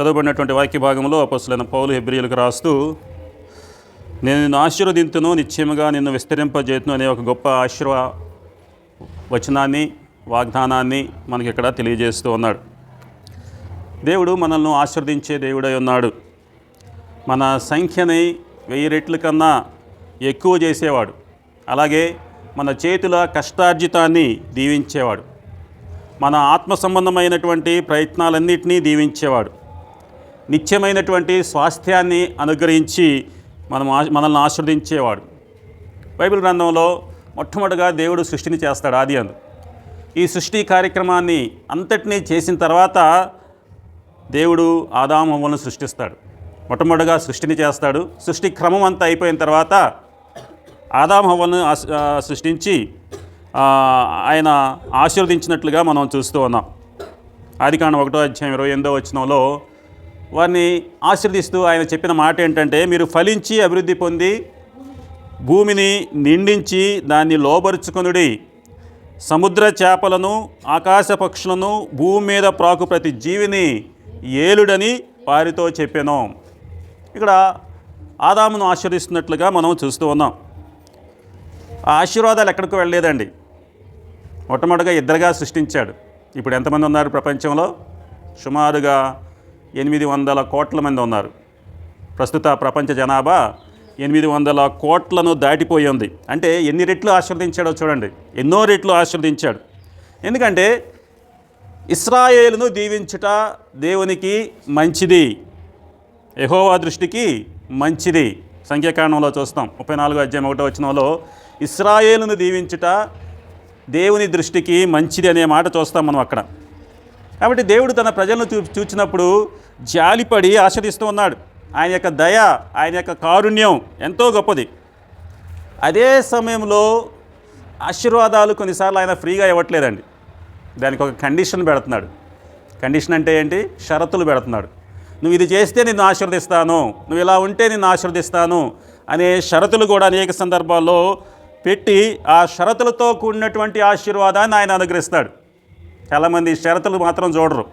చదవబడినటువంటి వాక్య భాగంలో అపొస్తలుడైన పౌలు హెబ్రీయులకు రాస్తూ, నేను నిన్ను ఆశీర్వదింతును, నిశ్చయముగా నిన్ను విస్తరింపజేతును అనే ఒక గొప్ప వచనాన్ని, వాగ్దానాన్ని మనకి ఇక్కడ తెలియజేస్తూ ఉన్నాడు. దేవుడు మనల్ని ఆశీర్వదించే దేవుడై ఉన్నాడు. మన సంఖ్యని 1000 రెట్ల కన్నా ఎక్కువ చేసేవాడు. అలాగే మన చేతుల కష్టార్జితాన్ని దీవించేవాడు. మన ఆత్మ సంబంధమైనటువంటి ప్రయత్నాలన్నింటినీ దీవించేవాడు. నిత్యమైనటువంటి స్వాస్థ్యాన్ని అనుగ్రహించి మనల్ని ఆశీర్వదించేవాడు. బైబిల్ గ్రంథంలో మొట్టమొదటిగా దేవుడు సృష్టిని చేస్తాడు. ఆది అందు ఈ సృష్టి కార్యక్రమాన్ని అంతటినీ చేసిన తర్వాత దేవుడు ఆదాము హవ్వలను సృష్టిస్తాడు. మొట్టమొదటిగా సృష్టిని చేస్తాడు. సృష్టి క్రమం అంతా అయిపోయిన తర్వాత ఆదాము హవ్వలను సృష్టించి ఆయన ఆశీర్వదించినట్లుగా మనం చూస్తూ ఉన్నాం. ఆదికాండం 1:28 వచనంలో వారిని ఆశీర్వదిస్తూ ఆయన చెప్పిన మాట ఏంటంటే, మీరు ఫలించి అభివృద్ధి పొంది భూమిని నిండించి దాన్ని లోబరుచుకొనుడి, సముద్ర చేపలను ఆకాశ పక్షులను భూమి మీద ప్రాకు ప్రతి జీవిని ఏలుడని వారితో చెప్పాను. ఇక్కడ ఆదామును ఆశీర్వదిస్తున్నట్లుగా మనం చూస్తూ ఉన్నాం. ఆ ఆశీర్వాదాలు ఎక్కడికి వెళ్ళలేదండి. మొట్టమొదటిగా ఇద్దరుగా సృష్టించాడు. ఇప్పుడు ఎంతమంది ఉన్నారు ప్రపంచంలో? సుమారుగా 800 కోట్ల మంది ఉన్నారు. ప్రస్తుత ప్రపంచ జనాభా 800 కోట్లను దాటిపోయి ఉంది. అంటే ఎన్ని రెట్లు ఆశీర్వదించాడో చూడండి. ఎన్నో రెట్లు ఆశీర్వదించాడు. ఎందుకంటే ఇశ్రాయేలును దీవించుట దేవునికి మంచిది, యెహోవా దృష్టికి మంచిది. సంఖ్యాకాండంలో చూస్తాం 34:1 ఇశ్రాయేలును దీవించుట దేవుని దృష్టికి మంచిది అనే మాట చూస్తాం మనం అక్కడ. కాబట్టి దేవుడు తన ప్రజలను చూచినప్పుడు జాలిపడి ఆశీర్వదిస్తూ ఉన్నాడు. ఆయన యొక్క దయ, ఆయన యొక్క కారుణ్యం ఎంతో గొప్పది. అదే సమయంలో ఆశీర్వాదాలు కొన్నిసార్లు ఆయన ఫ్రీగా ఇవ్వట్లేదండి. దానికి ఒక కండిషన్ పెడుతున్నాడు. కండిషన్ అంటే ఏంటి? షరతులు పెడుతున్నాడు. నువ్వు ఇది చేస్తే నిన్ను ఆశీర్వదిస్తాను, నువ్వు ఇలా ఉంటే నిన్ను ఆశీర్వదిస్తాను అనే షరతులు కూడా అనేక సందర్భాల్లో పెట్టి ఆ షరతులతో కూడినటువంటి ఆశీర్వాదాన్ని ఆయన అనుగ్రహిస్తాడు. చాలామంది షరతులు మాత్రం చూడరు.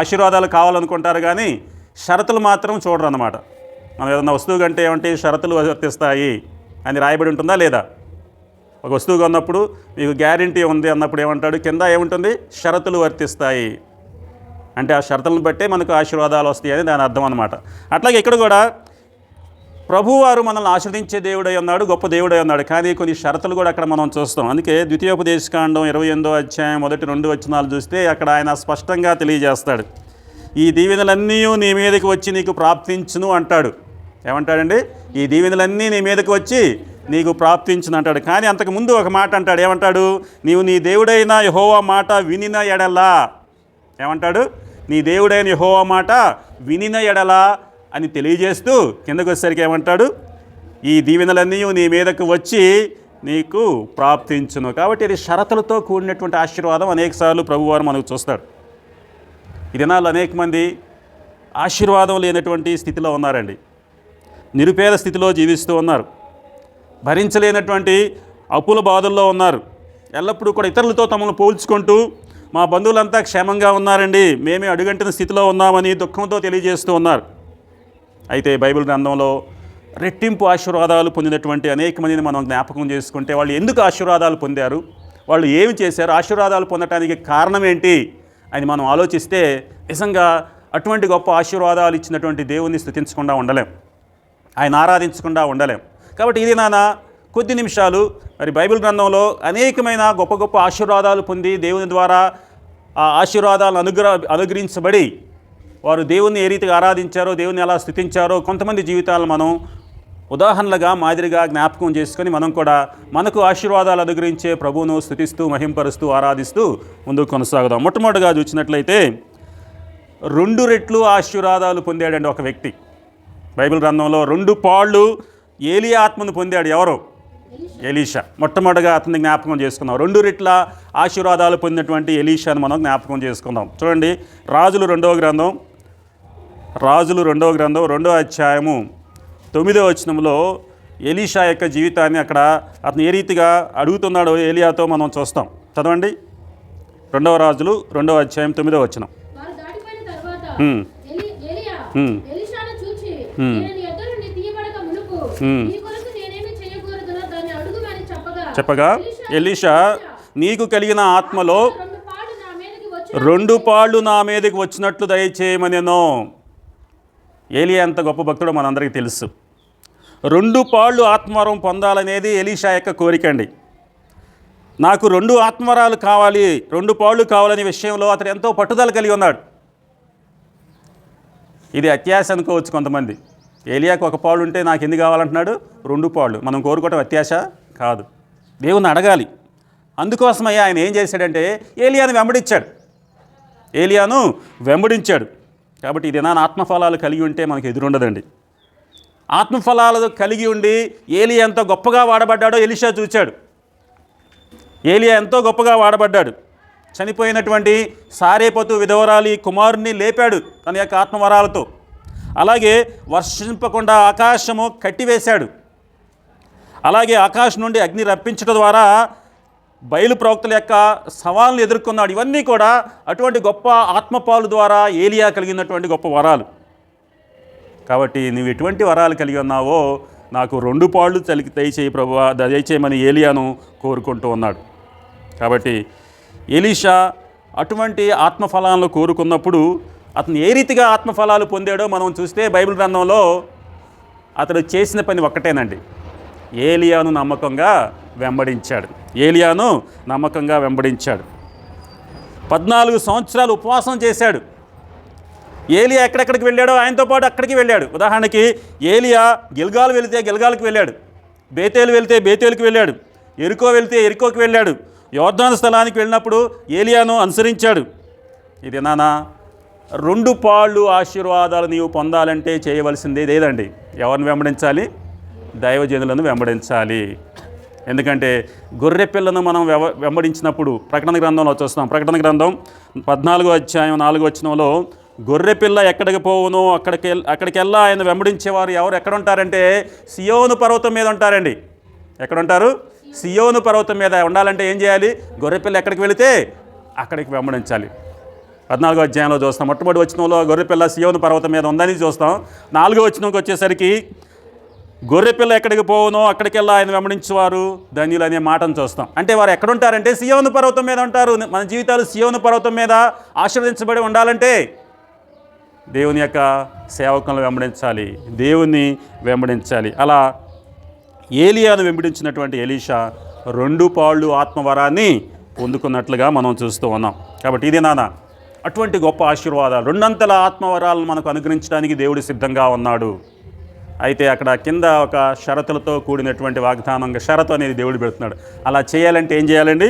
ఆశీర్వాదాలు కావాలనుకుంటారు కానీ షరతులు మాత్రం చూడరు అన్నమాట. మనం ఏదన్నా వస్తువు కంటే ఏమంటే షరతులు వర్తిస్తాయి అని రాయబడి ఉంటుందా లేదా? ఒక వస్తువు కొన్నప్పుడు మీకు గ్యారంటీ ఉంది అన్నప్పుడు ఏమంటాడు? కింద ఏముంటుంది? షరతులు వర్తిస్తాయి. అంటే ఆ షరతులను బట్టే మనకు ఆశీర్వాదాలు వస్తాయి అని దాని అర్థం అన్నమాట. అట్లాగే ఇక్కడ కూడా ప్రభువారు మనల్ని ఆశీర్వదించే దేవుడై ఉన్నాడు, గొప్ప దేవుడై ఉన్నాడు. కానీ కొన్ని షరతులు కూడా అక్కడ మనం చూస్తాం. అందుకే ద్వితీయోపదేశకాండం 28:1-2 వచనాలు చూస్తే అక్కడ ఆయన స్పష్టంగా తెలియజేస్తాడు. ఈ దీవెనలన్నీ నీ మీదకి వచ్చి నీకు ప్రాప్తించును అంటాడు. ఏమంటాడండి? ఈ దీవెనలన్నీ నీ మీదకి వచ్చి నీకు ప్రాప్తించును అంటాడు. కానీ అంతకుముందు ఒక మాట అంటాడు. ఏమంటాడు? నీవు నీ దేవుడైన యెహోవా మాట వినిన ఎడలా. ఏమంటాడు? నీ దేవుడైన యెహోవా మాట వినిన ఎడలా అని తెలియజేస్తూ కిందకు వచ్చేసరికి ఏమంటాడు? ఈ దీవెనలన్నీ నీ మీదకు వచ్చి నీకు ప్రాప్తించును. కాబట్టి ఇది షరతులతో కూడినటువంటి ఆశీర్వాదం అనేకసార్లు ప్రభువారు మనకు చూస్తాడు. ఈ దినాల్లో అనేక మంది ఆశీర్వాదం లేనటువంటి స్థితిలో ఉన్నారండి. నిరుపేద స్థితిలో జీవిస్తూ ఉన్నారు. భరించలేనటువంటి అప్పుల బాధల్లో ఉన్నారు. ఎల్లప్పుడూ కూడా ఇతరులతో తమను పోల్చుకుంటూ మా బంధువులంతా క్షేమంగా ఉన్నారండి, మేమే అడుగంటిన స్థితిలో ఉన్నామని దుఃఖంతో తెలియజేస్తూ ఉన్నారు. అయితే బైబిల్ గ్రంథంలో రెట్టింపు ఆశీర్వాదాలు పొందినటువంటి అనేక మందిని మనం జ్ఞాపకం చేసుకుంటే వాళ్ళు ఎందుకు ఆశీర్వాదాలు పొందారు, వాళ్ళు ఏమి చేశారు, ఆశీర్వాదాలు పొందటానికి కారణం ఏంటి అని మనం ఆలోచిస్తే నిజంగా అటువంటి గొప్ప ఆశీర్వాదాలు ఇచ్చినటువంటి దేవుణ్ణి స్తుతించకుండా ఉండలేం, ఆయన ఆరాధించకుండా ఉండలేం. కాబట్టి ఇది కొద్ది నిమిషాలు మరి బైబిల్ గ్రంథంలో అనేకమైన గొప్ప గొప్ప ఆశీర్వాదాలు పొంది దేవుని ద్వారా ఆ ఆశీర్వాదాలను అనుగ్రహించబడి వారు దేవుణ్ణి ఏ రీతిగా ఆరాధించారో, దేవుని ఎలా స్తుతించారో కొంతమంది జీవితాలను మనం ఉదాహరణలుగా మాదిరిగా జ్ఞాపకం చేసుకొని మనం కూడా మనకు ఆశీర్వాదాలు అనుగ్రహించే ప్రభువును స్తుతిస్తూ మహింపరుస్తూ ఆరాధిస్తూ ముందుకు కొనసాగుదాం. మొట్టమొదటిగా చూసినట్లయితే 2 రెట్లు ఆశీర్వాదాలు పొందాడండి ఒక వ్యక్తి. బైబిల్ గ్రంథంలో 2 పాళ్ళు ఏలియా ఆత్మను పొందాడు. ఎవరు? ఎలీషా. మొట్టమొదటిగా అతన్ని జ్ఞాపకం చేసుకుందాం. 2 రెట్ల ఆశీర్వాదాలు పొందినటువంటి ఎలీషాను మనం జ్ఞాపకం చేసుకుందాం. చూడండి, రాజులు 2వ గ్రంథం 2వ అధ్యాయము 9వ వచనంలో ఎలీషా యొక్క జీవితాన్ని అక్కడ అతను ఏ రీతిగా అడుగుతున్నాడో ఏలియాతో మనం చూస్తాం. చదవండి, 2వ రాజులు 2వ అధ్యాయం 9వ వచనం. ఎలీషాను చూచి, నేను నీ యొద్ద నుండి తీయబడక మునుపు నీ కొరకు నేనేమి చేయకూడదునో దాన్ని అడుగుమని చెప్పగా, ఎలీషా నీకు కలిగిన ఆత్మలో రెండు పాళ్ళు నా మీదకి 2 పాళ్ళు నా మీదకి వచ్చినట్లు దయచేయమనెను. ఏలియా ఎంత గొప్ప భక్తుడో మనందరికీ తెలుసు. 2 పాళ్ళు ఆత్మవరం పొందాలనేది ఎలీషా యొక్క కోరిక అండి. నాకు 2 ఆత్మవరాలు కావాలి, 2 పాళ్ళు కావాలనే విషయంలో అతడు ఎంతో పట్టుదల కలిగి ఉన్నాడు. ఇది అత్యాశ అనుకోవచ్చు కొంతమంది. ఏలియాకు 1 పాళ్ళు ఉంటే నాకు ఎన్ని కావాలంటున్నాడు? 2 పాళ్ళు. మనం కోరుకోవటం అత్యాశ కాదు, దేవుని అడగాలి. అందుకోసమయ్యా ఆయన ఏం చేశాడంటే ఏలియాను వెంబడించాడు. కాబట్టి ఇది నా ఆత్మఫలాలు కలిగి ఉంటే మనకు ఎదురుండదండి. ఆత్మఫలాలు కలిగి ఉండి ఏలియా ఎంత గొప్పగా వాడబడ్డాడో ఎలీషా చూచాడు. ఏలియా ఎంతో గొప్పగా వాడబడ్డాడు. చనిపోయినటువంటి సారేపతు విధవరాలి కుమారుని లేపాడు తన యొక్క ఆత్మవరాలతో. అలాగే వర్షింపకుండా ఆకాశము కట్టివేశాడు. అలాగే ఆకాశం నుండి అగ్ని రప్పించడం ద్వారా బయలు ప్రవక్తల యొక్క సవాళ్ళను ఎదుర్కొన్నాడు. ఇవన్నీ కూడా అటువంటి గొప్ప ఆత్మపాలు ద్వారా ఏలియా కలిగినటువంటి గొప్ప వరాలు. కాబట్టి నువ్వు ఎటువంటి వరాలు కలిగి ఉన్నావో నాకు 2 పాళ్ళు దయచేయి ప్రభువా, దయచేయమని ఏలియాను కోరుకుంటూ ఉన్నాడు. కాబట్టి ఎలీషా అటువంటి ఆత్మఫలాలను కోరుకున్నప్పుడు అతను ఏ రీతిగా ఆత్మఫలాలు పొందాడో మనం చూస్తే బైబిల్ గ్రంథంలో అతడు చేసిన పని ఒక్కటేనండి, ఏలియాను నమ్మకంగా వెంబడించాడు. 14 సంవత్సరాలు ఉపవాసం చేశాడు. ఏలియా ఎక్కడెక్కడికి వెళ్ళాడో ఆయనతో పాటు అక్కడికి వెళ్ళాడు. ఉదాహరణకి ఏలియా గిల్గాలు వెళితే గిల్గాల్కి వెళ్ళాడు, బేతేలు వెళితే బేతేలుకి వెళ్ళాడు, ఎరికో వెళితే ఎరికోకి వెళ్ళాడు. యోర్దాను స్థలానికి వెళ్ళినప్పుడు ఏలియాను అనుసరించాడు. ఇది నానా 2 పాళ్ళు ఆశీర్వాదాలు నీవు పొందాలంటే చేయవలసింది లేదండి. ఎవరిని వెంబడించాలి? దైవజనులను వెంబడించాలి. ఎందుకంటే గొర్రె పిల్లను మనం వెంబడించినప్పుడు ప్రకటన గ్రంథంలో చూస్తాం. ప్రకటన గ్రంథం 14వ అధ్యాయం 4వ వచనంలో గొర్రె పిల్ల ఎక్కడికి పోవునో అక్కడికెల్లా ఆయన వెంబడించేవారు ఎవరు ఎక్కడ ఉంటారంటే సియోను పర్వతం మీద ఉంటారండి. ఎక్కడుంటారు? సియోను పర్వతం మీద ఉండాలంటే ఏం చేయాలి? గొర్రెపిల్ల ఎక్కడికి వెళితే అక్కడికి వెంబడించాలి. 14వ అధ్యాయంలో చూస్తాం. మొట్టమొదటి వచనంలో గొర్రెపిల్ల సియోను పర్వతం మీద ఉందని చూస్తాం. 4వ వచనంకి వచ్చేసరికి గొర్రెపిల్ల ఎక్కడికి పోవునో అక్కడికెల్లా ఆయన వెంబడించేవారు ధన్యులు అనే మాటను చూస్తాం. అంటే వారు ఎక్కడుంటారంటే సియోను పర్వతం మీద ఉంటారు. మన జీవితాలు సియోను పర్వతం మీద ఆశీర్వదించబడి ఉండాలంటే దేవుని యొక్క సేవకులను వెంబడించాలి, దేవుణ్ణి వెంబడించాలి. అలా ఏలియాను వెంబడించినటువంటి ఎలీషా 2 పాళ్ళు ఆత్మవరాన్ని పొందుకున్నట్లుగా మనం చూస్తూ ఉన్నాం. కాబట్టి ఇది నాన్న అటువంటి గొప్ప ఆశీర్వాదాలు, 2 ఆత్మవరాలను మనకు అనుగ్రహించడానికి దేవుడు సిద్ధంగా ఉన్నాడు. అయితే అక్కడ కింద ఒక షరతులతో కూడినటువంటి వాగ్దానంగా షరతు అనేది దేవుడు పెడుతున్నాడు. అలా చేయాలంటే ఏం చేయాలండి?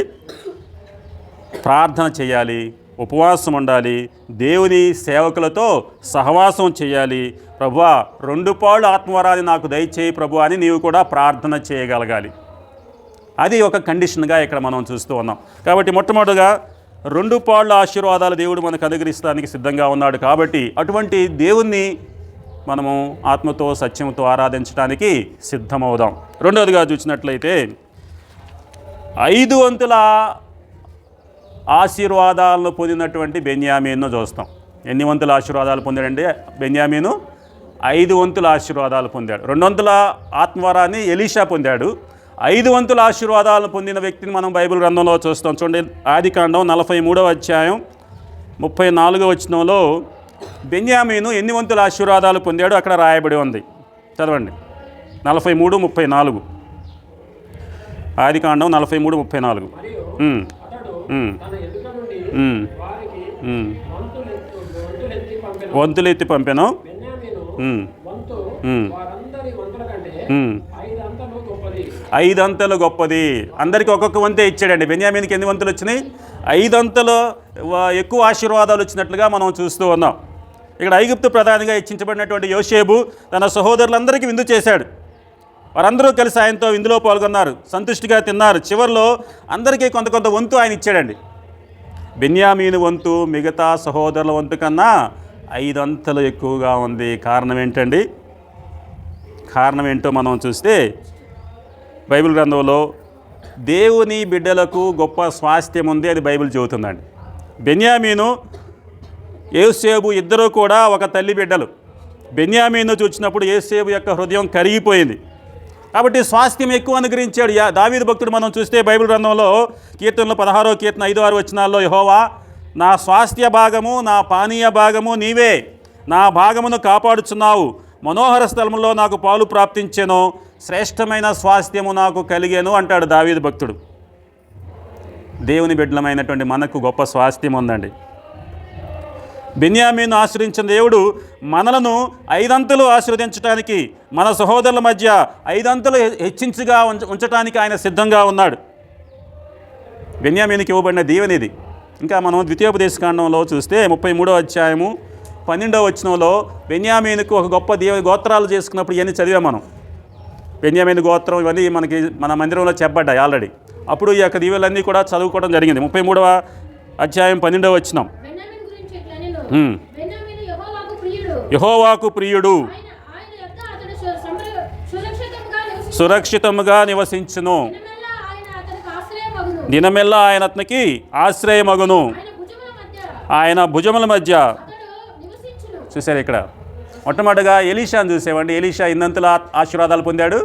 ప్రార్థన చేయాలి, ఉపవాసం ఉండాలి, దేవుని సేవకులతో సహవాసం చేయాలి. ప్రభువా 2 పాళ్ళు ఆత్మవరాన్ని నాకు దయచేయి ప్రభు అని నీవు కూడా ప్రార్థన చేయగలగాలి. అది ఒక కండిషన్గా ఇక్కడ మనం చూస్తూ ఉన్నాం. కాబట్టి మొట్టమొదటిగా 2 పాళ్ళ ఆశీర్వాదాలు దేవుడు మనకు అనుగ్రహించడానికి సిద్ధంగా ఉన్నాడు. కాబట్టి అటువంటి దేవుణ్ణి మనము ఆత్మతో సత్యంతో ఆరాధించడానికి సిద్ధమవుదాం. రెండవదిగా చూసినట్లయితే 5 వంతుల ఆశీర్వాదాలను పొందినటువంటి బెన్యామీనును చూస్తాం. ఎన్ని వంతుల ఆశీర్వాదాలు పొందాడండి బెన్యామీను? 5 వంతుల ఆశీర్వాదాలు పొందాడు. 2 వంతుల ఆత్మవరాన్ని ఎలీషా పొందాడు. 5 వంతుల ఆశీర్వాదాలను పొందిన వ్యక్తిని మనం బైబిల్ గ్రంథంలో చూస్తాం. చూడండి, ఆదికాండం 43వ అధ్యాయం 34వ వచనంలో బెన్యామీను ఎన్ని వంతుల ఆశీర్వాదాలు పొందాడు అక్కడ రాయబడి ఉంది. చదవండి. 43:34. ఆదికాండం 43:34. వంతులెత్తి పంపెను. 5 అంతలు గొప్పది. అందరికీ ఒక్కొక్క వంతే ఇచ్చాడండి. బెన్యామీనుకి ఎన్ని వంతులు వచ్చినాయి? 5 అంతలు ఎక్కువ ఆశీర్వాదాలు వచ్చినట్లుగా మనం చూస్తూ ఉన్నాం. ఇక్కడ ఐగుప్తు ప్రధానిగా హెచ్చించబడినటువంటి యోసేపు తన సహోదరులందరికీ విందు చేశాడు. వారందరూ కలిసి ఆయనతో విందులో పాల్గొన్నారు, సంతుష్టిగా తిన్నారు. చివరిలో అందరికీ కొంత వంతు ఆయన ఇచ్చాడండి. బెన్యామీను వంతు మిగతా సహోదరుల వంతు కన్నా 5 అంతలు ఎక్కువగా ఉంది. కారణం ఏంటండి? కారణం ఏంటో మనం చూస్తే బైబిల్ గ్రంథంలో దేవుని బిడ్డలకు గొప్ప స్వాస్థ్యం ఉంది, అది బైబిల్ చెబుతుందండి. బెన్యామీను యోసేపు ఇద్దరూ కూడా ఒక తల్లి బిడ్డలు. బెన్యామీను చూసినప్పుడు యోసేపు యొక్క హృదయం కరిగిపోయింది. కాబట్టి స్వాస్థ్యం ఎక్కువ అనుగ్రహించాడు. దావీదు భక్తుడు మనం చూస్తే బైబిల్ గ్రంథంలో కీర్తనలో 16వ కీర్తన 5-6 వచనాల్లో, యెహోవా నా స్వాస్థ్య భాగము, నా పానీయ భాగము నీవే, నా భాగమును కాపాడుచున్నావు, మనోహర స్థలములో నాకు పాలు ప్రాప్తించెను, శ్రేష్టమైన స్వాస్థ్యము నాకు కలిగేను అంటాడు దావీదు భక్తుడు. దేవుని బిడ్డలమైనటువంటి మనకు గొప్ప స్వాస్థ్యం ఉందండి. బెన్యామీను ఆశ్రయించిన దేవుడు మనలను 5 అంతలు ఆశీర్వదించడానికి, మన సహోదరుల మధ్య 5 అంతలు హెచ్చించుగా ఉంచడానికి ఆయన సిద్ధంగా ఉన్నాడు. బెన్యామీనుకి ఇవ్వబడిన దీవెనిది. ఇంకా మనం ద్వితీయోపదేశకాండంలో చూస్తే 33వ అధ్యాయము 12వ వచనంలో బెన్యామీనుకు ఒక గొప్ప గోత్రాలు చేసుకున్నప్పుడు ఇవన్నీ చదివాం మనం. బెన్యామీను గోత్రం ఇవన్నీ మనకి మన మందిరంలో చెప్పబడ్డాయి ఆల్రెడీ. అప్పుడు ఈ యొక్క దీవెలన్నీ కూడా చదువుకోవడం జరిగింది. 33వ అధ్యాయం 12వ వచనం, యెహోవాకు ప్రియుడు, సురక్షితముగా నివసించును, దినమెల్లా ఆయన అతనికి ఆశ్రయమగును, ఆయన భుజముల మధ్య. చూశారు ఇక్కడ మొట్టమొదటిగా ఎలీషాను చూసామండి. ఎలీషా 8 అంతుల ఆశీర్వాదాలు పొందాడు,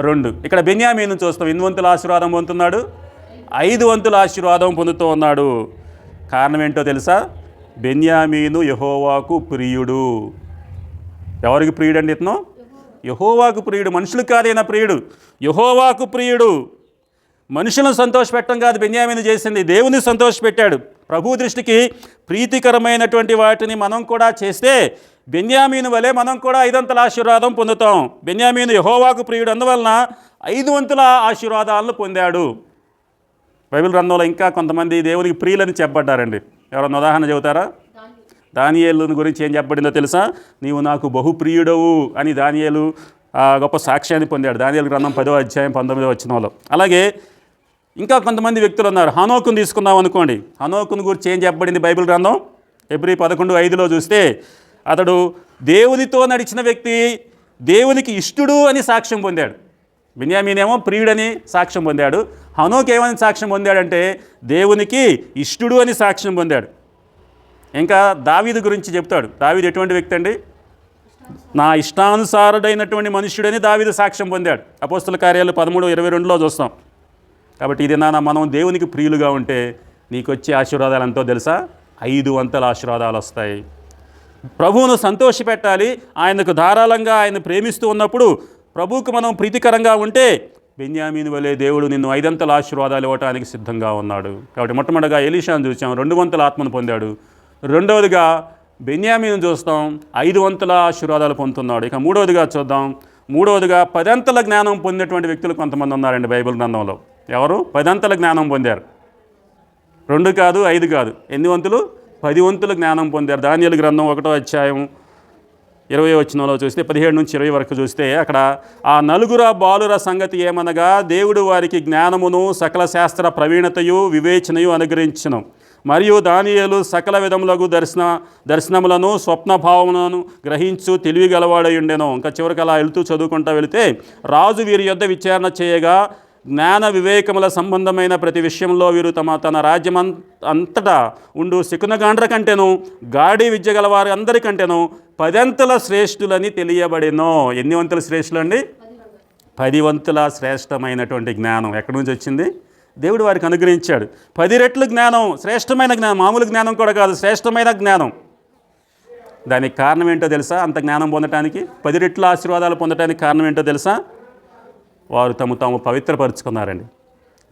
2. ఇక్కడ బెన్యామీను చూస్తాం, 8 అంతుల ఆశీర్వాదం పొందుతున్నాడు, 5 అంతుల ఆశీర్వాదం పొందుతూ ఉన్నాడు. కారణం ఏంటో తెలుసా? బెన్యామీను యెహోవాకు ప్రియుడు. ఎవరికి ప్రియుడు అండి ఇతను? యెహోవాకు ప్రియుడు. మనుషులకు కాదైనా ప్రియుడు, యెహోవాకు ప్రియుడు. మనుషులను సంతోషపెట్టడం కాదు బెన్యామీను చేసింది, దేవుని సంతోషపెట్టాడు. ప్రభు దృష్టికి ప్రీతికరమైనటువంటి వాటిని మనం కూడా చేస్తే బెన్యామీను వలె మనం కూడా 5 అంతల ఆశీర్వాదం పొందుతాం. బెన్యామీను యెహోవాకు ప్రియుడు అందువలన 5 అంతుల ఆశీర్వాదాలను పొందాడు. బైబిల్ గ్రంథంలో ఇంకా కొంతమంది దేవునికి ప్రియులని చెప్పబడ్డారండి. ఎవరన్నా ఉదాహరణ చెబుతారా? దానియేలు గురించి ఏం చెప్పబడిందో తెలుసా? నీవు నాకు బహుప్రియుడవు అని దానియేలు గొప్ప సాక్ష్యాన్ని పొందాడు. దానియేలు గ్రంథం 10వ అధ్యాయం 19వ వచనంలో. అలాగే ఇంకా కొంతమంది వ్యక్తులు ఉన్నారు. హనోకును తీసుకుందాం అనుకోండి. హనోకును గురించి ఏం చెప్పబడింది బైబిల్ గ్రంథం? హెబ్రీ 11:5లో చూస్తే అతడు దేవునితో నడిచిన వ్యక్తి, దేవునికి ఇష్టుడు అని సాక్ష్యం పొందాడు. బెన్యామీనేమో ప్రియుడని సాక్ష్యం పొందాడు. హనోకు ఏమని సాక్ష్యం పొందాడంటే దేవునికి ఇష్టుడు అని సాక్ష్యం పొందాడు. ఇంకా దావీదు గురించి చెప్తాడు. దావీదు ఎటువంటి వ్యక్తి అండి? నా ఇష్టానుసారుడైనటువంటి మనుష్యుడని దావీదు సాక్ష్యం పొందాడు. అపోస్తుల కార్యాలు 13:22లో చూస్తాం. కాబట్టి ఇది మనం దేవునికి ప్రియులుగా ఉంటే నీకు వచ్చే ఆశీర్వాదాలు ఎంతో తెలుసా? 5 అంతల ఆశీర్వాదాలు వస్తాయి. ప్రభువును సంతోషపెట్టాలి. ఆయనకు ధారాళంగా ఆయన ప్రేమిస్తూ ఉన్నప్పుడు ప్రభువుకు మనం ప్రీతికరంగా ఉంటే బెన్యామీను వలె దేవుడు నిన్ను 5 అంతల ఆశీర్వాదాలు ఇవ్వడానికి సిద్ధంగా ఉన్నాడు. కాబట్టి మొట్టమొదటిగా ఎలీషాను చూసాం, 2 అంతల ఆత్మను పొందాడు. రెండవదిగా బెన్యామీను చూస్తాం, 5 అంతల ఆశీర్వాదాలు పొందుతున్నాడు. ఇక మూడవదిగా చూద్దాం. మూడవదిగా 10 అంతల జ్ఞానం పొందినటువంటి వ్యక్తులు కొంతమంది ఉన్నారండి బైబిల్ గ్రంథంలో. ఎవరు 10 అంతల జ్ఞానం పొందారు? 2 కాదు, 5 కాదు. ఎన్ని వంతులు? 10 వంతుల జ్ఞానం పొందారు. దానియేలు గ్రంథం 1వ అధ్యాయం 20వ వచనంలో చూస్తే 17 నుంచి 20 వరకు చూస్తే అక్కడ ఆ 4 బాలుర సంగతి ఏమనగా దేవుడు వారికి జ్ఞానమును సకల శాస్త్ర ప్రవీణతయు వివేచనయు అనుగ్రహించును. మరియు దానియేలు సకల విధములకు దర్శనములను స్వప్నభావములను గ్రహించు తెలివి గలవాడై ఉండెను. ఇంకా చివరికి అలా వెళుతూ చదువుకుంటూ వెళితే రాజు వీరి యొద్ద విచారణ చేయగా జ్ఞాన వివేకముల సంబంధమైన ప్రతి విషయంలో వీరు తన రాజ్యం అంతటా ఉండు శకునగాండ్ర కంటేను గాడి విద్య గలవారి అందరికంటేను 10 అంతల శ్రేష్ఠులని తెలియబడెను. ఎన్ని వంతుల శ్రేష్ఠులు అండి? 10 వంతుల శ్రేష్టమైనటువంటి జ్ఞానం ఎక్కడి నుంచి వచ్చింది? దేవుడు వారికి అనుగ్రహించాడు. 10 రెట్లు జ్ఞానం, శ్రేష్టమైన జ్ఞానం, మామూలు జ్ఞానం కూడా కాదు, శ్రేష్టమైన జ్ఞానం. దానికి కారణం ఏంటో తెలుసా? అంత జ్ఞానం పొందటానికి, 10 రెట్ల ఆశీర్వాదాలు పొందటానికి కారణం ఏంటో తెలుసా? వారు తాము పవిత్రపరుచుకున్నారండి.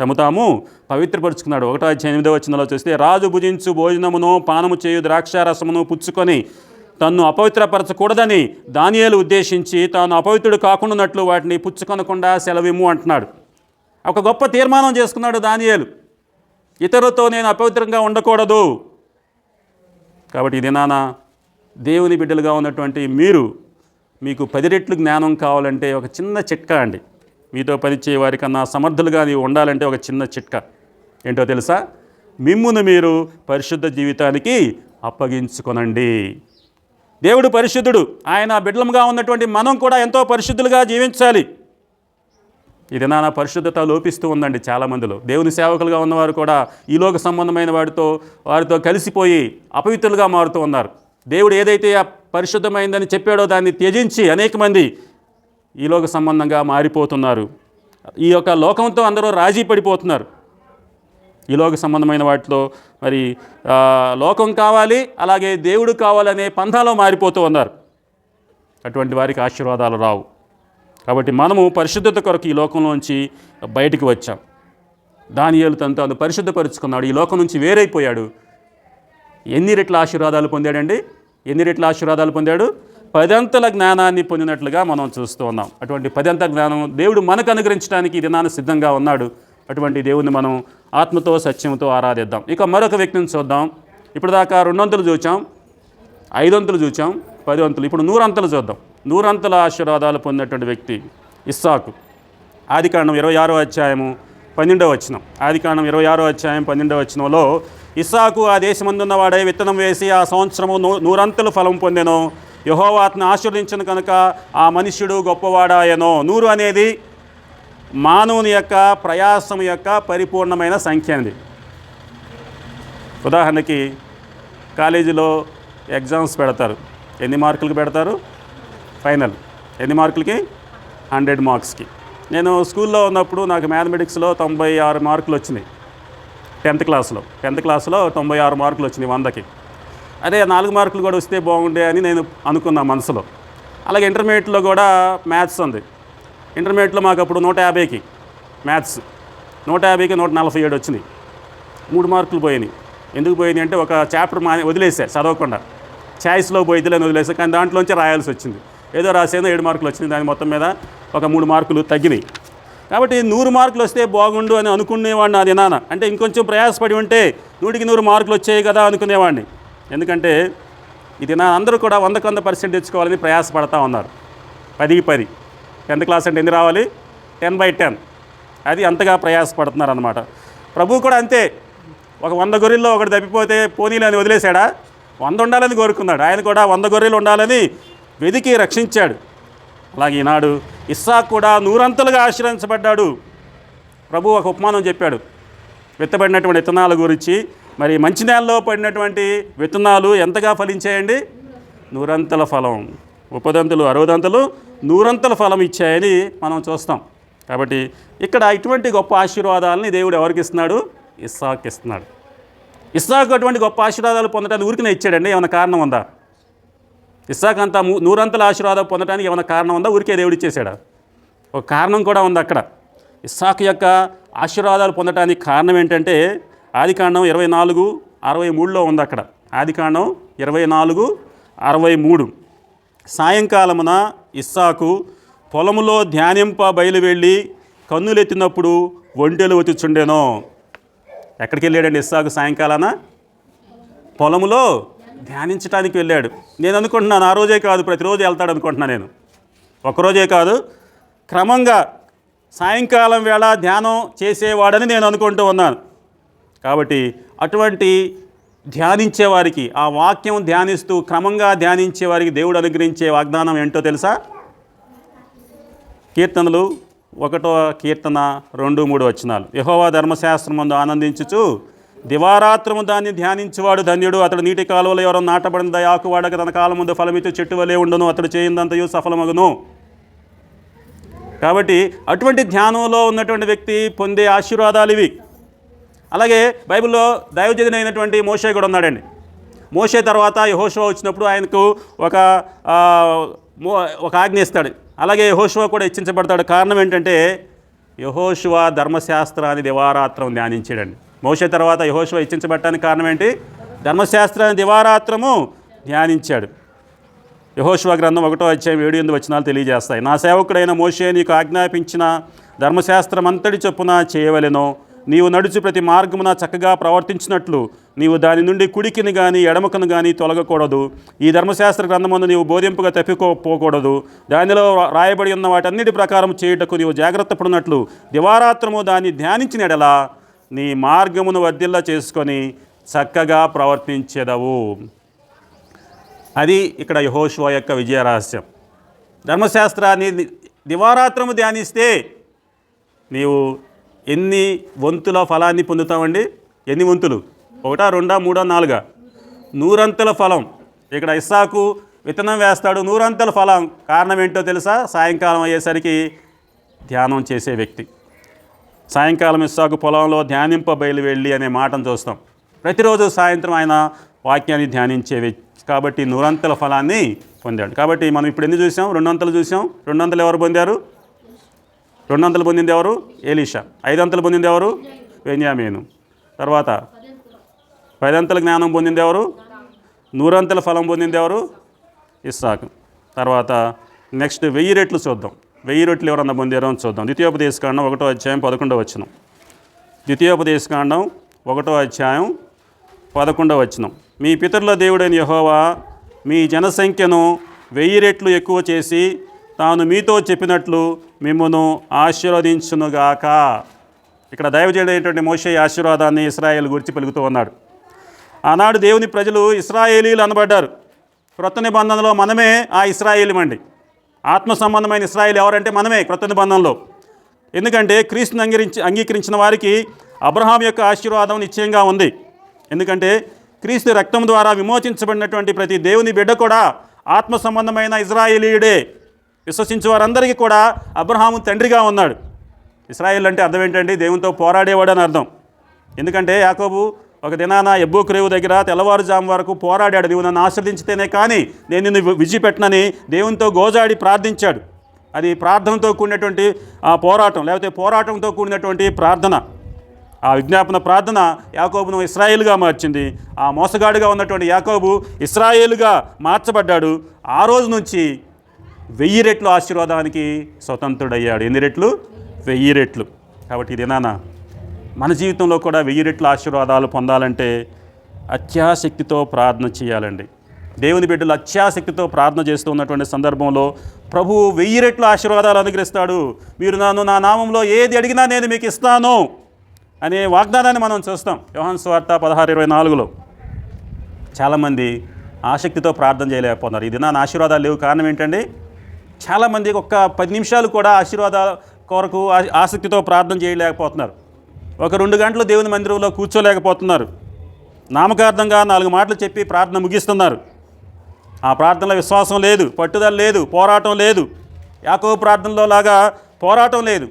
తాము పవిత్రపరుచుకున్నాడు. 1వ అధ్యాయం 8వ వచనంలో చూస్తే రాజు భుజించు భోజనమును పానము చేయు ద్రాక్షారసమును పుచ్చుకొని తన్ను అపవిత్రపరచకూడదని దానియేలు ఉద్దేశించి తాను అపవిత్రుడు కాకుండానట్లు వాటిని పుచ్చుకొనకుండా సెలవిమ్ము అంటున్నాడు. ఒక గొప్ప తీర్మానం చేసుకున్నాడు దానియేలు, ఇతరులతో నేను అపవిత్రంగా ఉండకూడదు. కాబట్టి ఇది దేవుని బిడ్డలుగా ఉన్నటువంటి మీకు 10 రెట్లు జ్ఞానం కావాలంటే ఒక చిన్న చిట్కా అండి. మీతో పనిచేయ వారికన్నా సమర్థులుగా నీవు ఉండాలంటే ఒక చిన్న చిట్కా ఏంటో తెలుసా? మిమ్మును మీరు పరిశుద్ధ జీవితానికి అప్పగించుకొనండి. దేవుడు పరిశుద్ధుడు. ఆయన బిడ్డలుగా ఉన్నటువంటి మనం కూడా ఎంతో పరిశుద్ధులుగా జీవించాలి. ఇది పరిశుద్ధత లోపిస్తూ ఉందండి చాలామందిలో. దేవుని సేవకులుగా ఉన్నవారు కూడా ఈలోక సంబంధమైన వారితో కలిసిపోయి అపవిత్రులుగా మారుతూ ఉన్నారు. దేవుడు ఏదైతే ఆ పరిశుద్ధమైందని చెప్పాడో దాన్ని త్యజించి అనేక మంది ఈ లోక సంబంధంగా మారిపోతున్నారు. ఈ యొక్క లోకంతో అందరూ రాజీ పడిపోతున్నారు. ఈ లోక సంబంధమైన వాటిలో మరి లోకం కావాలి, అలాగే దేవుడు కావాలనే పంథాలో మారిపోతూ ఉన్నారు. అటువంటి వారికి ఆశీర్వాదాలు రావు. కాబట్టి మనము పరిశుద్ధత కొరకు ఈ లోకంలోంచి బయటికి వచ్చాం. దానియేలు తను తాను పరిశుద్ధపరుచుకున్నాడు, ఈ లోకం నుంచి వేరైపోయాడు. ఎన్ని రెట్ల ఆశీర్వాదాలు పొందాడండి? ఎన్ని రెట్ల ఆశీర్వాదాలు పొందాడు? 10 అంతల జ్ఞానాన్ని పొందినట్లుగా మనం చూస్తూ ఉన్నాం. అటువంటి 10 అంతల జ్ఞానం దేవుడు మనకు అనుగ్రహించడానికి ఈ దినాన్ని సిద్ధంగా ఉన్నాడు. అటువంటి దేవుడిని మనం ఆత్మతో సత్యంతో ఆరాధిద్దాం. ఇక మరొక వ్యక్తిని చూద్దాం. ఇప్పుడు దాకా 2 అంతలు చూచాం, 5 అంతలు చూచాం, 10 అంతలు. ఇప్పుడు 100 అంతలు చూద్దాం. 100 అంతల ఆశీర్వాదాలు పొందినటువంటి వ్యక్తి ఇస్సాకు. ఆదికాండం 26వ అధ్యాయము 12వ వచనం. ఆదికాండం 26వ అధ్యాయం 12వ వచనంలో ఇస్సాకు ఆ దేశమందున్న వాడై విత్తనం వేసి ఆ సంవత్సరము 100 అంతలు ఫలం పొందెను. యెహోవా అతన్ని ఆశీర్వదించను కనుక ఆ మనుష్యుడు గొప్పవాడాయనో. 100 అనేది మానవుని యొక్క ప్రయాసం యొక్క పరిపూర్ణమైన సంఖ్య అండి. ఉదాహరణకి కాలేజీలో ఎగ్జామ్స్ పెడతారు. ఎన్ని మార్కులకి పెడతారు? ఫైనల్ ఎన్ని మార్కులకి? 100 మార్క్స్కి. నేను స్కూల్లో ఉన్నప్పుడు నాకు మ్యాథమెటిక్స్లో 96 మార్కులు వచ్చినాయి. 10th క్లాస్లో 96 మార్కులు వచ్చినాయి 100కి. అదే 4 మార్కులు కూడా వస్తే బాగుండే అని నేను అనుకున్నా మనసులో. అలాగే ఇంటర్మీడియట్లో కూడా మ్యాథ్స్ ఉంది. ఇంటర్మీడియట్లో మాకు అప్పుడు 150కి మ్యాథ్స్, 150కి 147 వచ్చినాయి. 3 మార్కులు పోయినాయి. ఎందుకు పోయినాయి అంటే ఒక చాప్టర్ వదిలేసా చదవకుండా, ఛాయిస్లో పోయిద్దని వదిలేసా. కానీ దాంట్లోంచి రాయాల్సి వచ్చింది. ఏదో రాసేదో 7 మార్కులు వచ్చింది. దాని మొత్తం మీద ఒక 3 మార్కులు తగ్గినాయి. కాబట్టి 100 మార్కులు వస్తే బాగుండు అని అనుకునేవాడిని అది నాన్న. అంటే ఇంకొంచెం ప్రయాసపడి ఉంటే 100కి 100 మార్కులు వచ్చాయి కదా అనుకునేవాడిని. ఎందుకంటే ఇది నా అందరూ కూడా 100కి 100% తెచ్చుకోవాలని ప్రయాసపడతా ఉన్నారు. 10కి 10. 10th క్లాస్ అంటే ఎన్ని రావాలి? 10/10. అది అంతగా ప్రయాసపడుతున్నారు అన్నమాట. ప్రభువు కూడా అంతే. ఒక 100 గొర్రెల్లో ఒకటి తప్పిపోతే పోనీలు అని వదిలేశాడా? 100 ఉండాలని కోరుకున్నాడు. ఆయన కూడా 100 గొర్రెలు ఉండాలని వెదికి రక్షించాడు. అలాగే ఈనాడు ఇస్సాకు కూడా 100 అంతలుగా ఆశీర్వదించబడ్డాడు. ప్రభు ఒక ఉపమానం చెప్పాడు విత్తబడినటువంటి విత్తనాల గురించి. మరి మంచి నేలలో పడినటువంటి విత్తనాలు ఎంతగా ఫలించాయండి? 100 అంతల ఫలం. 30 అంతలు, 60 అంతలు, 100 అంతల ఫలం ఇచ్చాయని మనం చూస్తాం. కాబట్టి ఇక్కడ ఇటువంటి గొప్ప ఆశీర్వాదాలని దేవుడు ఎవరికి ఇస్తున్నాడు? ఇస్సాకు ఇస్తున్నాడు. ఇస్సాకు అటువంటి గొప్ప ఆశీర్వాదాలు పొందడానికి ఊరికనే ఇచ్చాడండి? ఏమైనా కారణం ఉందా? ఇస్సాకు అంతా 100 అంతల ఆశీర్వాదం పొందడానికి ఏమైనా కారణం ఉందా? ఊరికే దేవుడు ఇచ్చేసాడా? ఒక కారణం కూడా ఉంది అక్కడ. ఇస్సాకు యొక్క ఆశీర్వాదాలు పొందడానికి కారణం ఏంటంటే ఆదికాండం 24:63లో ఉంది అక్కడ. ఆదికాండం 24:63. సాయంకాలమున ఇస్సాకు పొలములో ధ్యానింప బయలువెళ్ళి కన్నులెత్తినప్పుడు ఒంటెలు వచ్చుచుండెనో. ఎక్కడికి వెళ్ళాడండి ఇస్సాకు? సాయంకాలాన పొలములో ధ్యానించడానికి వెళ్ళాడు. నేను అనుకుంటున్నాను ఆ రోజే కాదు, ప్రతిరోజు వెళ్తాడు అనుకుంటున్నాను నేను. ఒకరోజే కాదు, క్రమంగా సాయంకాలం వేళ ధ్యానం చేసేవాడని నేను అనుకుంటూ ఉన్నాను. కాబట్టి అటువంటి ధ్యానించే వారికి, ఆ వాక్యం ధ్యానిస్తూ క్రమంగా ధ్యానించే వారికి దేవుడు అనుగ్రహించే వాగ్దానం ఏంటో తెలుసా? కీర్తనలు 1వ కీర్తన 2-3 వచనాలు. యెహోవా ధర్మశాస్త్రమందు ఆనందించుచు దివారాత్రము దాన్ని ధ్యానించేవాడు ధన్యుడు. అతడు నీటి కాలువలో ఎవరో నాటబడిన ఆకువాడక తన కాలం ముందు ఫలమిచ్చు చెట్టు వలె ఉండును. అతడు చేయిందంతయు సఫలమగును. కాబట్టి అటువంటి ధ్యానంలో ఉన్నటువంటి వ్యక్తి పొందే ఆశీర్వాదాలు ఇవి. అలాగే బైబిల్లో దైవజనుడైనటువంటి మోషే కూడా ఉన్నాడండి. మోషే తర్వాత యెహోషువ వచ్చినప్పుడు ఆయనకు ఒక ఆజ్ఞ ఇస్తాడు. అలాగే యెహోషువ కూడా హెచ్చించబడతాడు. కారణం ఏంటంటే యెహోషువ ధర్మశాస్త్రాన్ని దివారాత్రం ధ్యానించాడండి. మోషే తర్వాత యెహోషువ హెచ్చించబడటానికి కారణం ఏంటి? ధర్మశాస్త్రాన్ని దివారాత్రము ధ్యానించాడు. యెహోషువ గ్రంథం 1వ అధ్యాయం 7-8 వచనాలు తెలియజేస్తాయి. నా సేవకుడైన మోషే నీకు ఆజ్ఞాపించిన ధర్మశాస్త్రం అంతటి చొప్పున చేయవలెనో. నీవు నడుచు ప్రతి మార్గమున చక్కగా ప్రవర్తించినట్లు నీవు దాని నుండి కుడికిని కానీ ఎడమకను కానీ తొలగకూడదు. ఈ ధర్మశాస్త్ర గ్రంథమందు నీవు బోధింపుగా తప్పిపోకూడదు. దానిలో రాయబడి ఉన్న వాటన్నిటి ప్రకారం చేయుటకు నీవు జాగ్రత్త పడినట్లు దివారాత్రము దాన్ని ధ్యానించిన ఎడల నీ మార్గమును వర్ధిల్ల చేసుకొని చక్కగా ప్రవర్తించెదవు. అది ఇక్కడ యెహోషువ యొక్క విజయ రహస్యం. ధర్మశాస్త్రాన్ని దివారాత్రము ధ్యానిస్తే నీవు ఎన్ని వంతుల ఫలాన్ని పొందుతామండి? ఎన్ని వంతులు? 1, 2, 3, 4? 100 అంతల ఫలం. ఇక్కడ ఇస్సాకు విత్తనం వేస్తాడు, 100 ఫలం. కారణం ఏంటో తెలుసా? సాయంకాలం అయ్యేసరికి ధ్యానం చేసే వ్యక్తి. సాయంకాలం ఇస్సాకు పొలంలో ధ్యానింప బయలువెళ్ళి అనే మాటను చూస్తాం. ప్రతిరోజు సాయంత్రం ఆయన వాక్యాన్ని ధ్యానించే వ్యక్తి కాబట్టి 100 ఫలాన్ని పొందాడు. కాబట్టి మనం ఇప్పుడు ఎన్ని చూసాం? 200 చూసాం. 200 ఎవరు పొందారు? 200 పొందింది ఎవరు? ఎలీషా. 500 పొందింది ఎవరు? బెన్యామీను. తర్వాత 10 జ్ఞానం పొందింది ఎవరు? 100 ఫలం పొందింది ఎవరు? ఇస్సాకు. తర్వాత నెక్స్ట్ 1000 రెట్లు చూద్దాం. 1000 రెట్లు ఎవరన్నా పొందారో అని చూద్దాం. ద్వితీయోపదేశకాండం 1వ అధ్యాయం 11వ వచనం. ద్వితీయోపదేశకాండం 1వ అధ్యాయం 11వ వచనం. మీ పితరుల దేవుడైన యెహోవా మీ జనసంఖ్యను 1000 రెట్లు ఎక్కువ చేసి తాను మీతో చెప్పినట్లు మిమ్మును ఆశీర్వదించునుగాక. ఇక్కడ దైవజనుడైనటువంటి మోషే ఆశీర్వాదాన్ని ఇశ్రాయేలు గురించి పలుకుతూ ఉన్నాడు. ఆనాడు దేవుని ప్రజలు ఇశ్రాయేలీలు అనబడ్డారు. క్రొత్త నిబంధనలో మనమే ఆ ఇశ్రాయేలీమండి. ఆత్మ సంబంధమైన ఇశ్రాయేలు ఎవరంటే మనమే క్రొత్త నిబంధనలో. ఎందుకంటే క్రీస్తుని అంగీకరించిన వారికి అబ్రహాం యొక్క ఆశీర్వాదం నిశ్చయంగా ఉంది. ఎందుకంటే క్రీస్తు రక్తం ద్వారా విమోచించబడినటువంటి ప్రతి దేవుని బిడ్డ కూడా ఆత్మ సంబంధమైన ఇశ్రాయేలీయుడే. విశ్వసించే వారందరికీ కూడా అబ్రహాము తండ్రిగా ఉన్నాడు. ఇశ్రాయేల్ అంటే అర్థం ఏంటండి? దేవునితో పోరాడేవాడు అని అర్థం. ఎందుకంటే యాకోబు ఒక దినాన యబ్బోకు రేవు దగ్గర తెల్లవారుజాము వరకు పోరాడాడు. నీవు నన్ను ఆశ్రదించితేనే కానీ నేను నిన్ను విడిచిపెట్టనని దేవునితో గోజాడి ప్రార్థించాడు. అది ప్రార్థనతో కూడినటువంటి పోరాటం, లేకపోతే పోరాటంతో కూడినటువంటి ప్రార్థన. ఆ విజ్ఞాపన ప్రార్థన యాకోబును ఇశ్రాయేలుగా మార్చింది. ఆ మోసగాడుగా ఉన్నటువంటి యాకోబు ఇశ్రాయేలుగా మార్చబడ్డాడు. ఆ రోజు నుంచి 1000 రెట్లు ఆశీర్వాదానికి స్వతంత్రుడయ్యాడు. ఎన్ని రెట్లు? 1000 రెట్లు. కాబట్టి ఇది నాన్న మన జీవితంలో కూడా 1000 రెట్ల ఆశీర్వాదాలు పొందాలంటే అత్యాశక్తితో ప్రార్థన చేయాలండి. దేవుని బిడ్డలు అత్యాశక్తితో ప్రార్థన చేస్తూ ఉన్నటువంటి సందర్భంలో ప్రభువు 1000 రెట్ల ఆశీర్వాదాలు అనుగ్రహిస్తాడు. మీరు నన్ను నా నామంలో ఏది అడిగినా నేను మీకు ఇస్తాను అనే వాగ్దానాన్ని మనం చూస్తాం. యోహాను సువార్త 16:24లో. చాలామంది ఆసక్తితో ప్రార్థన చేయలేకపోతున్నారు. ఇది నా ఆశీర్వాదాలు లేవు. కారణం ఏంటండి? చాలామందికి ఒక్క 10 నిమిషాలు కూడా ఆశీర్వాదాల కొరకు ఆసక్తితో ప్రార్థన చేయలేకపోతున్నారు. ఒక 2 గంటలు దేవుని మందిరంలో కూర్చోలేకపోతున్నారు. నామకార్థంగా 4 మాటలు చెప్పి ప్రార్థన ముగిస్తున్నారు. ఆ ప్రార్థనలో విశ్వాసం లేదు, పట్టుదల లేదు, పోరాటం లేదు. యాకోబు ప్రార్థనలో లాగా పోరాటం లేదు.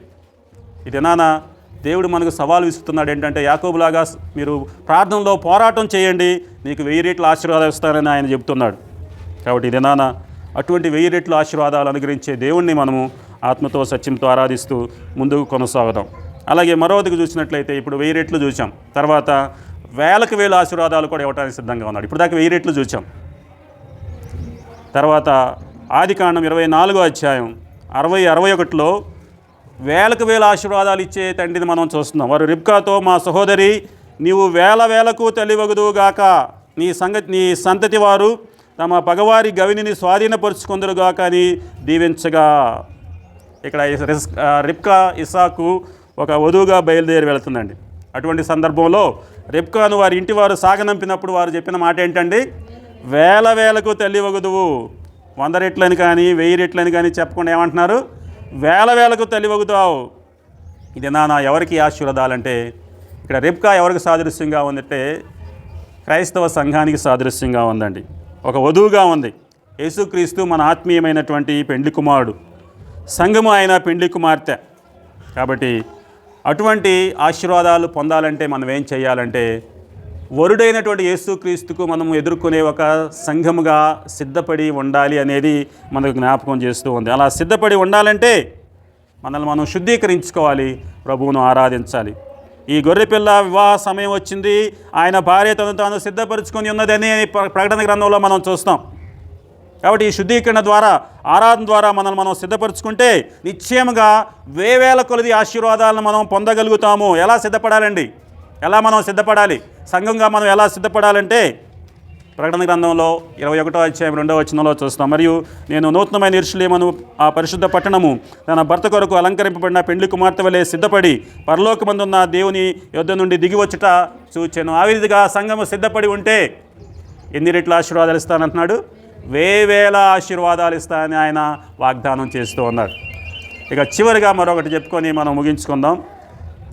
ఇది నాన్న దేవుడు మనకు సవాలు విసురుతున్నాడు. ఏంటంటే యాకోబులాగా మీరు ప్రార్థనలో పోరాటం చేయండి, నీకు 1000 రెట్ల ఆశీర్వాదాలు ఇస్తానని ఆయన చెబుతున్నాడు. కాబట్టి ఇది నాన్న అటువంటి 1000 రెట్ల ఆశీర్వాదాలు అనుగ్రహించే దేవుణ్ణి మనము ఆత్మతో సత్యంతో ఆరాధిస్తూ ముందుకు కొనసాగుదాం. అలాగే మరోదికి చూసినట్లయితే ఇప్పుడు 1000 రెట్లు చూసాం. తర్వాత 1000 ఆశీర్వాదాలు కూడా ఇవ్వడానికి సిద్ధంగా ఉన్నాడు. ఇప్పుడు దాకా 1000 రెట్లు చూసాం. తర్వాత ఆదికాండం 24వ అధ్యాయం 60-61లో 1000 ఆశీర్వాదాలు ఇచ్చే తండ్రిని మనం చూస్తున్నాం. వారు రిబ్కాతో, మా సహోదరి నీవు 1000 తల్లివగుదువుగాక, నీ సంతతి వారు తమ పగవారి గవిని స్వాధీనపరుచుకుందరుగాక అని దీవించగా. ఇక్కడ రిబ్కా ఇస్సాకు ఒక వధువుగా బయలుదేరి వెళుతుందండి. అటువంటి సందర్భంలో రిబ్కాను వారి ఇంటి వారు సాగనంపినప్పుడు వారు చెప్పిన మాట ఏంటండి? 1000 తల్లివగుదువు. 100 రెట్లని కానీ 1000 రెట్లని కానీ చెప్పకుండా ఏమంటున్నారు? 1000 తల్లివగుతావు. ఇది నాన్న ఎవరికి ఆశీర్వాదాలంటే ఇక్కడ రిబ్కా ఎవరికి సాదృశ్యంగా ఉందంటే క్రైస్తవ సంఘానికి సాదృశ్యంగా ఉందండి. ఒక వధువుగా ఉంది. యేసుక్రీస్తు మన ఆత్మీయమైనటువంటి పెండ్లి కుమారుడు, సంఘము ఆయన పెండ్లి కుమార్తె. కాబట్టి అటువంటి ఆశీర్వాదాలు పొందాలంటే మనం ఏం చేయాలంటే వరుడైనటువంటి యేసుక్రీస్తుకు మనం ఎదుర్కొనే ఒక సంఘముగా సిద్ధపడి ఉండాలి అనేది మనకు జ్ఞాపకం చేస్తూ ఉంది. అలా సిద్ధపడి ఉండాలంటే మనల్ని మనం శుద్ధీకరించుకోవాలి, ప్రభువును ఆరాధించాలి. ఈ గొర్రెపిల్ల వివాహ సమయం వచ్చింది, ఆయన భార్య తను తాను సిద్ధపరుచుకొని ఉన్నదని ప్రకటన గ్రంథంలో మనం చూస్తాం. కాబట్టి ఈ శుద్ధీకరణ ద్వారా, ఆరాధన ద్వారా మనల్ని మనం సిద్ధపరచుకుంటే నిశ్చయముగా 1000 కొలది ఆశీర్వాదాలను మనం పొందగలుగుతాము. ఎలా సిద్ధపడాలండి? ఎలా మనం సిద్ధపడాలి? సంఘంగా మనం ఎలా సిద్ధపడాలంటే ప్రకటన గ్రంథంలో 21వ అధ్యాయం 2వ వచనంలో చూస్తాం. మరియు నేను నూతనమైన యెరూషలేమును ఆ పరిశుద్ధ పట్టణము తన భర్త కొరకు అలంకరింపబడిన పెండ్లి కుమార్తె వలె సిద్ధపడి పరలోకమందున్న దేవుని యొద్ద నుండి దిగివచ్చుట చూచెను. ఆ విధంగా సంఘము సిద్ధపడి ఉంటే ఎన్ని రెట్ల ఆశీర్వాదాలు ఇస్తానంటున్నాడు? 1000 ఆశీర్వాదాలు ఇస్తానని ఆయన వాగ్దానం చేస్తూ ఉన్నాడు. ఇక చివరిగా మరొకటి చెప్పుకొని మనం ముగించుకుందాం.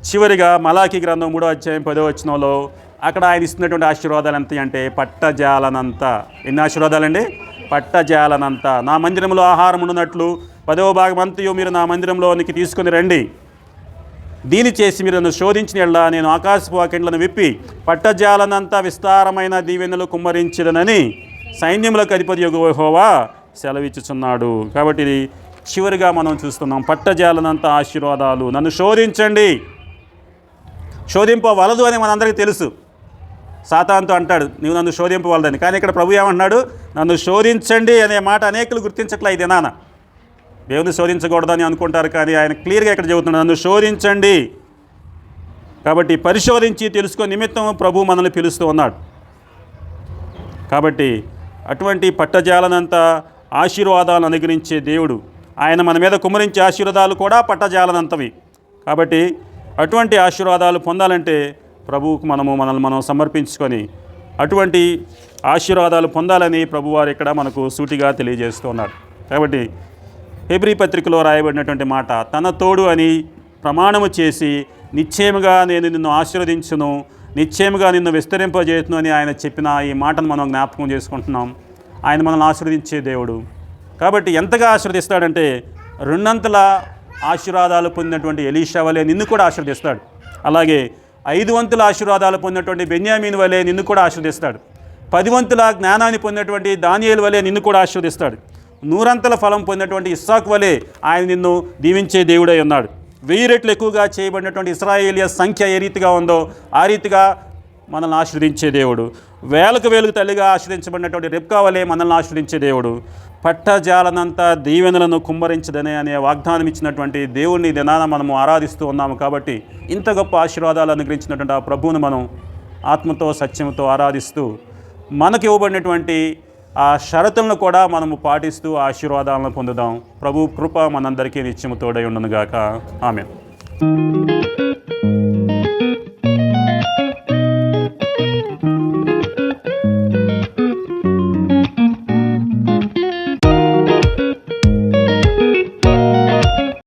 చివరిగా మలాకి గ్రంథం 3వ అధ్యాయం 10వ వచనంలో అక్కడ ఆయన ఇస్తున్నటువంటి ఆశీర్వాదాలు ఎంత అంటే పట్టజాలనంత. ఎన్ని ఆశీర్వాదాలండి? పట్టజాలనంత. నా మందిరంలో ఆహారం ఉండునట్లు 10వ భాగం అంతయు మీరు నా మందిరంలోనికి తీసుకుని రండి. దీని చేసి మీరు నన్ను శోధించిన యెడల నేను ఆకాశపు వాకిండ్లను విప్పి పట్టజాలనంత విస్తారమైన దీవెనలు కుమ్మరించదనని సైన్యములకు అధిపతి యెహోవా సెలవిచ్చుచున్నాడు. కాబట్టి ఇది చివరిగా మనం చూస్తున్నాం, పట్టజాలనంత ఆశీర్వాదాలు. నన్ను శోధించండి, శోధింపవలదు అని మనందరికీ తెలుసు. సాతానుతో అంటాడు నువ్వు నన్ను శోధింపవలదని, కానీ ఇక్కడ ప్రభు ఏమంటున్నాడు? నన్ను శోధించండి అనే మాట అనేకులు గుర్తించట్లే. ఇది నాన్న దేవుని శోధించకూడదని అనుకుంటారు, కానీ ఆయన క్లియర్గా ఇక్కడ చెబుతున్నాడు, నన్ను శోధించండి. కాబట్టి పరిశోధించి తెలుసుకునే నిమిత్తం ప్రభు మనల్ని పిలుస్తూ ఉన్నాడు. కాబట్టి అటువంటి పట్టజాలనంత ఆశీర్వాదాలను అనుగ్రహించే దేవుడు, ఆయన మన మీద కుమ్మరించే ఆశీర్వాదాలు కూడా పట్టజాలనంతవి. కాబట్టి అటువంటి ఆశీర్వాదాలు పొందాలంటే ప్రభువుకు మనల్ని మనం సమర్పించుకొని అటువంటి ఆశీర్వాదాలు పొందాలని ప్రభువారు ఇక్కడ మనకు సూటిగా తెలియజేస్తున్నారు. కాబట్టి హెబ్రీ పత్రికలో రాయబడినటువంటి మాట, తన తోడు అని ప్రమాణము చేసి నిశ్చయముగా నేను నిన్ను ఆశీర్వదించును, నిశ్చయముగా నిన్ను విస్తరింపజేయును అని ఆయన చెప్పిన ఈ మాటను మనం జ్ఞాపకం చేసుకుంటున్నాం. ఆయన మనల్ని ఆశీర్వదించే దేవుడు. కాబట్టి ఎంతగా ఆశీర్వదిస్తాడంటే 2 ఆశీర్వాదాలు పొందినటువంటి ఎలీషా వలె నిన్ను కూడా ఆశీర్వదిస్తాడు. అలాగే 5 వంతుల ఆశీర్వాదాలు పొందినటువంటి బెన్యామీను వలె నిన్ను కూడా ఆశీర్వదిస్తాడు. 10 వంతుల జ్ఞానాన్ని పొందినటువంటి దానియేలు వలె నిన్ను కూడా ఆశీర్వదిస్తాడు. 100 ఫలం పొందినటువంటి ఇస్సాకు వలె ఆయన నిన్ను దీవించే దేవుడై ఉన్నాడు. 1000 రెట్లు ఎక్కువగా చేయబడినటువంటి ఇశ్రాయేలీయ సంఖ్య ఏ రీతిగా ఉందో ఆ రీతిగా మనల్ని ఆశీర్వదించే దేవుడు. వేలకు తల్లిగా ఆశీర్వదించబడినటువంటి రెబ్కా వలె మనల్ని ఆశీర్వదించే దేవుడు. పట్టజాలనంత దీవెనలను కుమ్మరించదనే అనే వాగ్దానం ఇచ్చినటువంటి దేవుడిని దినాన మనము ఆరాధిస్తూ ఉన్నాము. కాబట్టి ఇంత గొప్ప ఆశీర్వాదాలు అనుగ్రహించినటువంటి ఆ ప్రభువును మనం ఆత్మతో సత్యంతో ఆరాధిస్తూ మనకు ఇవ్వబడినటువంటి ఆ షరతులను కూడా మనము పాటిస్తూ ఆశీర్వాదాలను పొందుదాం. ప్రభు కృప మనందరికీ నిత్యము తోడై ఉండునుగాక. ఆమేన్.